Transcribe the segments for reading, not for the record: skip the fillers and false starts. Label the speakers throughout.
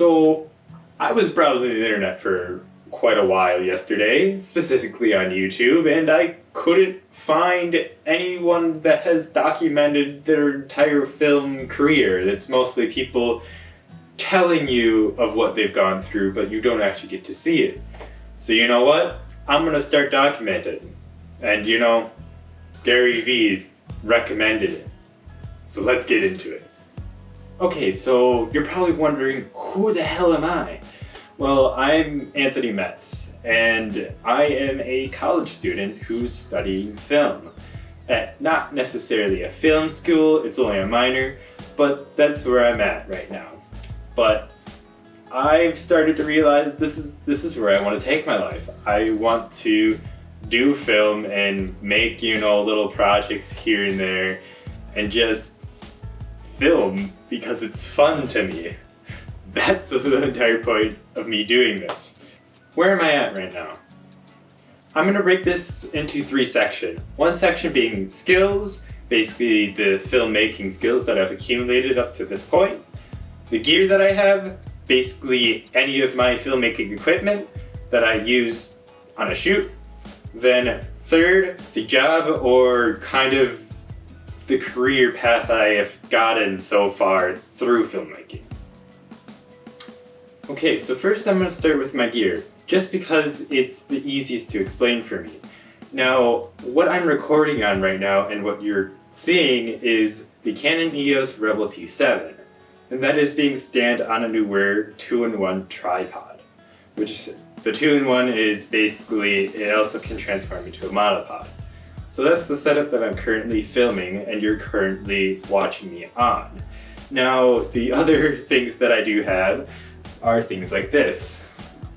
Speaker 1: So I was browsing the internet for quite a while yesterday, specifically on YouTube, and I couldn't find anyone that has documented their entire film career. It's mostly people telling you of what they've gone through, but you don't actually get to see it. So you know what? I'm gonna start documenting. And Gary Vee recommended it. So let's get into it. Okay, so you're probably wondering, who the hell am I? Well, I'm Anthony Metz, and I am a college student who's studying film. At not necessarily a film school, it's only a minor, but that's where I'm at right now. But I've started to realize this is where I want to take my life. I want to do film and make, little projects here and there and just film because it's fun to me. That's the entire point of me doing this. Where am I at right now? I'm going to break this into 3 sections. One section being skills, basically the filmmaking skills that I've accumulated up to this point. The gear that I have, basically any of my filmmaking equipment that I use on a shoot. Then third, the job or kind of the career path I have gotten so far through filmmaking. Okay, so first I'm going to start with my gear, just because it's the easiest to explain for me. Now, what I'm recording on right now and what you're seeing is the Canon EOS Rebel T7, and that is being stand on a newer 2-in-1 tripod, which the 2-in-1 is basically, it also can transform into a monopod. So that's the setup that I'm currently filming and you're currently watching me on. Now, the other things that I do have are things like this.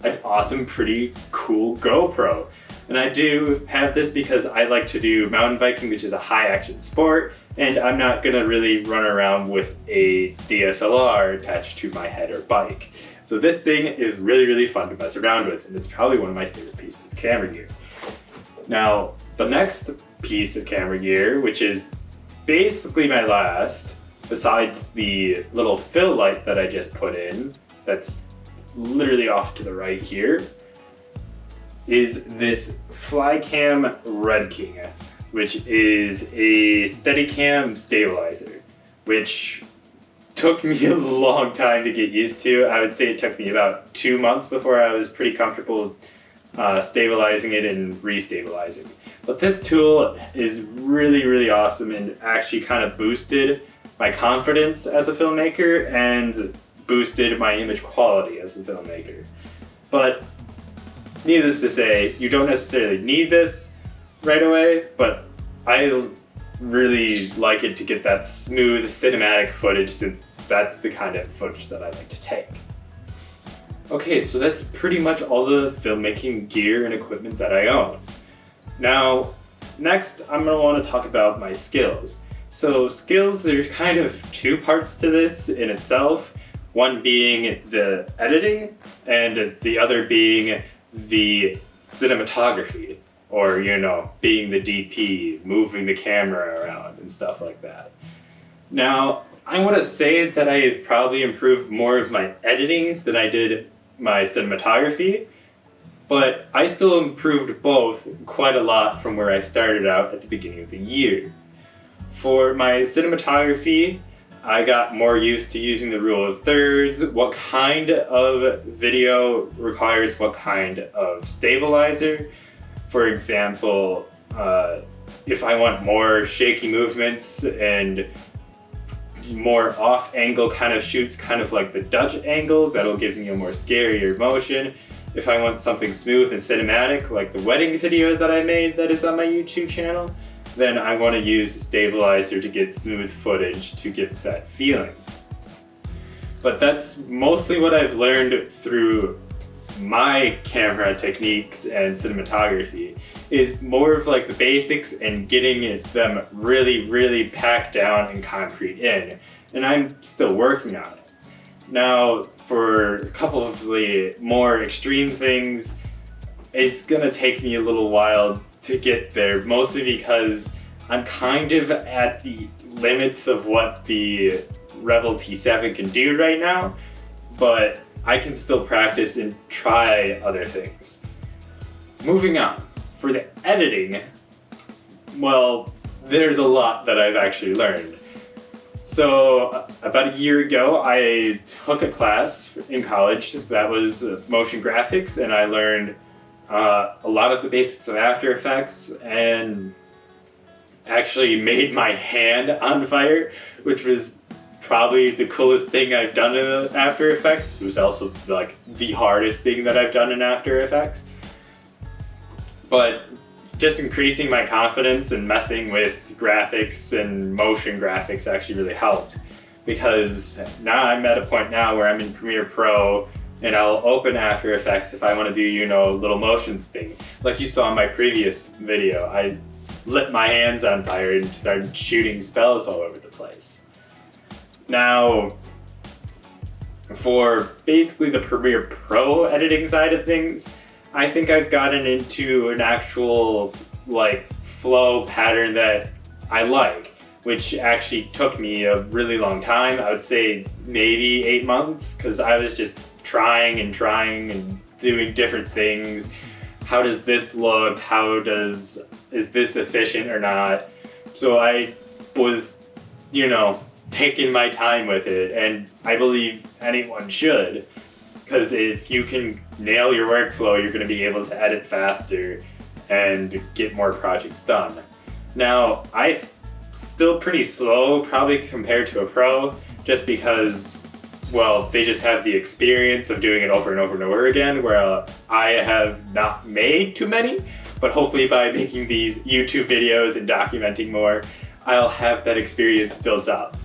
Speaker 1: An awesome, pretty cool GoPro. And I do have this because I like to do mountain biking, which is a high action sport, and I'm not gonna really run around with a DSLR attached to my head or bike. So this thing is really, really fun to mess around with, and it's probably one of my favorite pieces of camera gear. Now, the next piece of camera gear, which is basically my last, besides the little fill light that I just put in, that's literally off to the right here, is this Flycam Red King, which is a Steadicam stabilizer, which took me a long time to get used to. I would say it took me about 2 months before I was pretty comfortable stabilizing it and restabilizing. But this tool is really, really awesome and actually kind of boosted my confidence as a filmmaker and boosted my image quality as a filmmaker. But needless to say, you don't necessarily need this right away, but I really like it to get that smooth cinematic footage since that's the kind of footage that I like to take. Okay, so that's pretty much all the filmmaking gear and equipment that I own. Now, next I'm going to want to talk about my skills. So skills, there's kind of 2 parts to this in itself. One being the editing and the other being the cinematography, or being the DP, moving the camera around and stuff like that. Now, I want to say that I have probably improved more of my editing than I did my cinematography, but I still improved both quite a lot from where I started out at the beginning of the year. For my cinematography, I got more used to using the rule of thirds, what kind of video requires what kind of stabilizer. For example, if I want more shaky movements and more off-angle kind of shoots, kind of like the Dutch angle, that'll give me a more scarier motion. If I want something smooth and cinematic, like the wedding video that I made that is on my YouTube channel, then I want to use a stabilizer to get smooth footage to give that feeling. But that's mostly what I've learned through my camera techniques and cinematography, is more of like the basics and getting them really, really packed down and concrete in. And I'm still working on it. Now, for a couple of the more extreme things, it's gonna take me a little while to get there, mostly because I'm kind of at the limits of what the Rebel T7 can do right now, but I can still practice and try other things. Moving on, for the editing, well, there's a lot that I've actually learned. So about a year ago, I took a class in college that was motion graphics, and I learned a lot of the basics of After Effects and actually made my hand on fire, which was probably the coolest thing I've done in After Effects. It was also like the hardest thing that I've done in After Effects. But just increasing my confidence and messing with graphics and motion graphics actually really helped, because now I'm at a point now where I'm in Premiere Pro and I'll open After Effects if I want to do, a little motions thing. Like you saw in my previous video, I lit my hands on fire and started shooting spells all over the place. Now, for basically the Premiere Pro editing side of things, I think I've gotten into an actual flow pattern that I like, which actually took me a really long time. I would say maybe 8 months, because I was just trying and doing different things. How does this look? Is this efficient or not? So I was, taking my time with it, and I believe anyone should. Because if you can nail your workflow, you're going to be able to edit faster and get more projects done. Now, I'm still pretty slow, probably compared to a pro, just because, they just have the experience of doing it over and over and over again, where I have not made too many, but hopefully by making these YouTube videos and documenting more, I'll have that experience built up.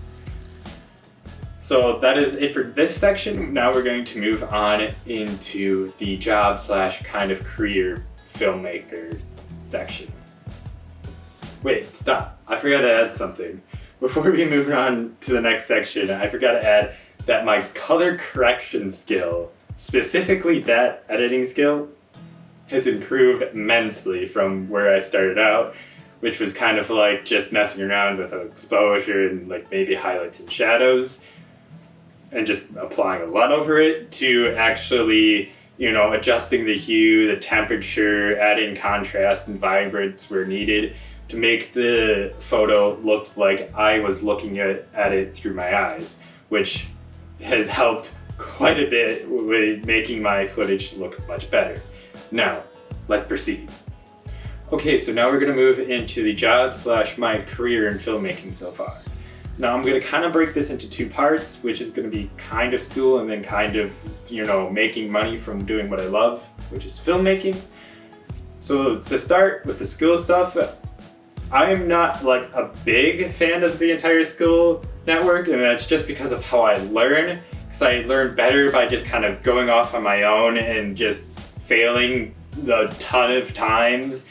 Speaker 1: So that is it for this section. Now we're going to move on into the job/kind of career filmmaker section. Wait, stop. I forgot to add something. Before we move on to the next section, I forgot to add that my color correction skill, specifically that editing skill, has improved immensely from where I started out, which was kind of like just messing around with exposure and maybe highlights and shadows, and just applying a lot over it, to actually, adjusting the hue, the temperature, adding contrast and vibrance where needed to make the photo look like I was looking at it through my eyes, which has helped quite a bit with making my footage look much better. Now, let's proceed. Okay, so now we're gonna move into the job/my career in filmmaking so far. Now I'm going to kind of break this into two parts, which is going to be kind of school and then kind of, making money from doing what I love, which is filmmaking. So to start with the school stuff, I am not a big fan of the entire school network, and that's just because of how I learn. Because I learn better by just kind of going off on my own and just failing a ton of times.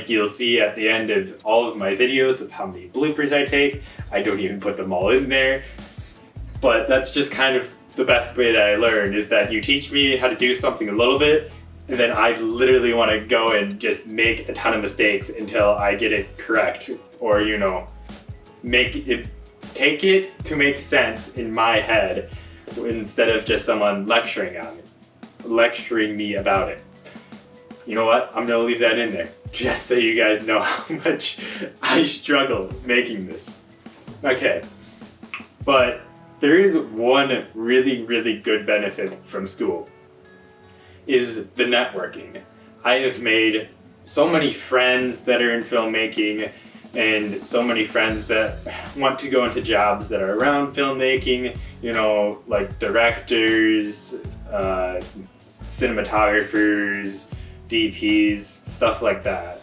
Speaker 1: You'll see at the end of all of my videos of how many bloopers I take. I don't even put them all in there. But that's just kind of the best way that I learned, is that you teach me how to do something a little bit, and then I literally want to go and just make a ton of mistakes until I get it correct. Or, take it to make sense in my head, instead of just someone lecturing me about it. You know what? I'm gonna leave that in there, just so you guys know how much I struggle making this. Okay, but there is one really, really good benefit from school, is the networking. I have made so many friends that are in filmmaking, and so many friends that want to go into jobs that are around filmmaking, like directors, cinematographers, DPs, stuff like that,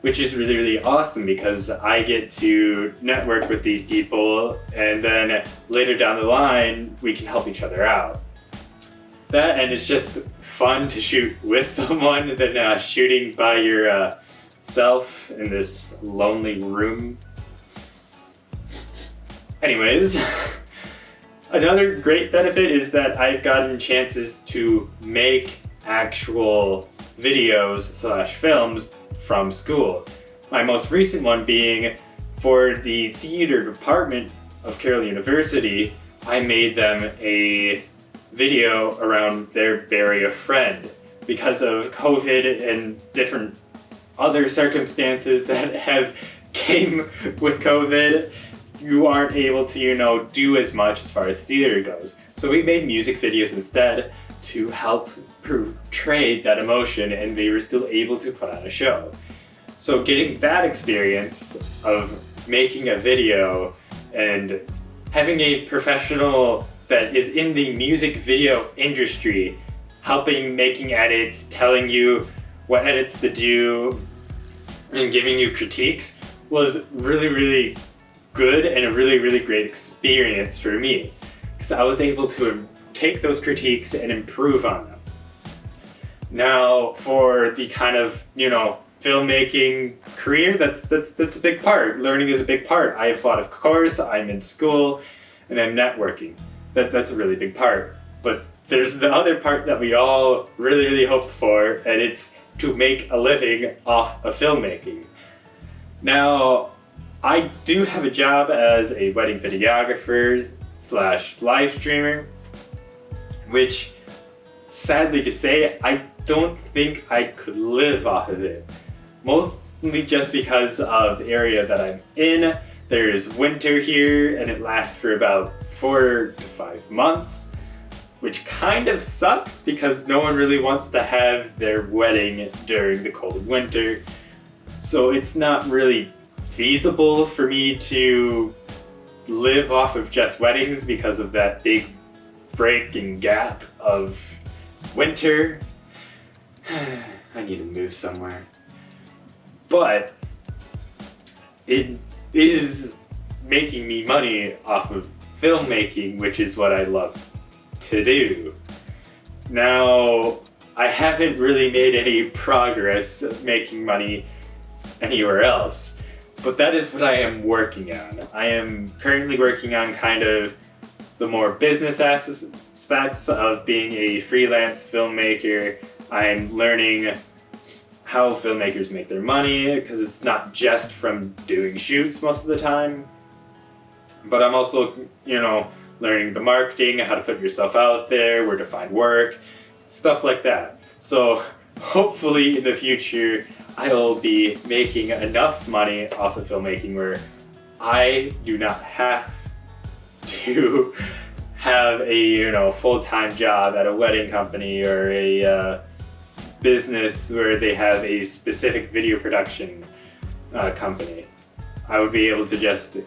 Speaker 1: which is really, really awesome, because I get to network with these people, and then later down the line, we can help each other out. That, and it's just fun to shoot with someone than shooting by yourself in this lonely room. Anyways, another great benefit is that I've gotten chances to make actual videos/films from school. My most recent one being for the theater department of Carroll University. I made them a video around their bury a friend. Because of COVID and different other circumstances that have came with COVID, you aren't able to, do as much as far as theater goes. So we made music videos instead to help portray that emotion, and they were still able to put on a show. So getting that experience of making a video and having a professional that is in the music video industry helping making edits, telling you what edits to do, and giving you critiques was really, really good and a really, really great experience for me. Because I was able to take those critiques and improve on them. Now, for the kind of, filmmaking career, that's a big part. Learning is a big part. I have a lot of course, I'm in school, and I'm networking. That's a really big part. But there's the other part that we all really, really hope for, and it's to make a living off of filmmaking. Now, I do have a job as a wedding videographer / live streamer, which, sadly to say, I don't think I could live off of it. Mostly just because of the area that I'm in. There's winter here, and it lasts for about 4 to 5 months, which kind of sucks because no one really wants to have their wedding during the cold winter. So it's not really feasible for me to live off of just weddings because of that big break and gap of winter. I need to move somewhere. But it is making me money off of filmmaking, which is what I love to do. Now, I haven't really made any progress making money anywhere else, but that is what I am working on. I am currently working on kind of the more business aspects of being a freelance filmmaker. I'm learning how filmmakers make their money, because it's not just from doing shoots most of the time, but I'm also, learning the marketing, how to put yourself out there, where to find work, stuff like that. So hopefully in the future, I'll be making enough money off of filmmaking where I do not have to have a, full-time job at a wedding company or a business where they have a specific video production company. I would be able to just,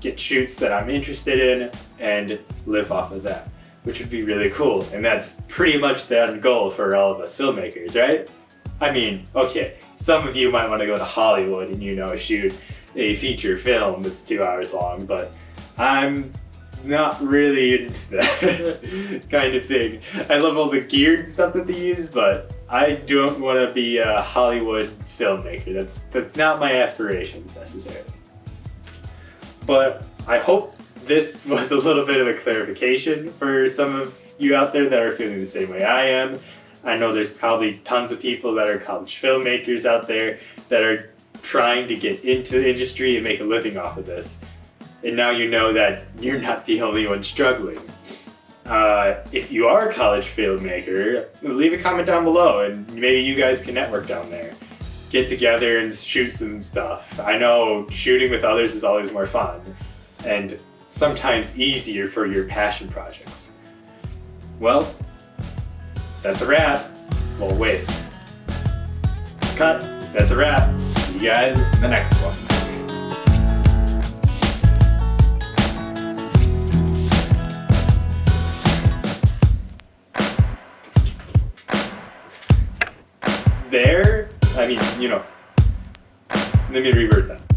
Speaker 1: get shoots that I'm interested in and live off of that, which would be really cool. And that's pretty much the end goal for all of us filmmakers, right? I mean, okay, some of you might want to go to Hollywood and, shoot a feature film that's 2 hours long, but I'm not really into that kind of thing. I love all the gear and stuff that they use, but I don't want to be a Hollywood filmmaker. That's not my aspirations necessarily. But I hope this was a little bit of a clarification for some of you out there that are feeling the same way I am. I know there's probably tons of people that are college filmmakers out there that are trying to get into the industry and make a living off of this. And now you know that you're not the only one struggling. If you are a college filmmaker, leave a comment down below and maybe you guys can network down there. Get together and shoot some stuff. I know shooting with others is always more fun and sometimes easier for your passion projects. Well, that's a wrap. Well, wait. Cut. That's a wrap. See you guys in the next one. Let me revert that.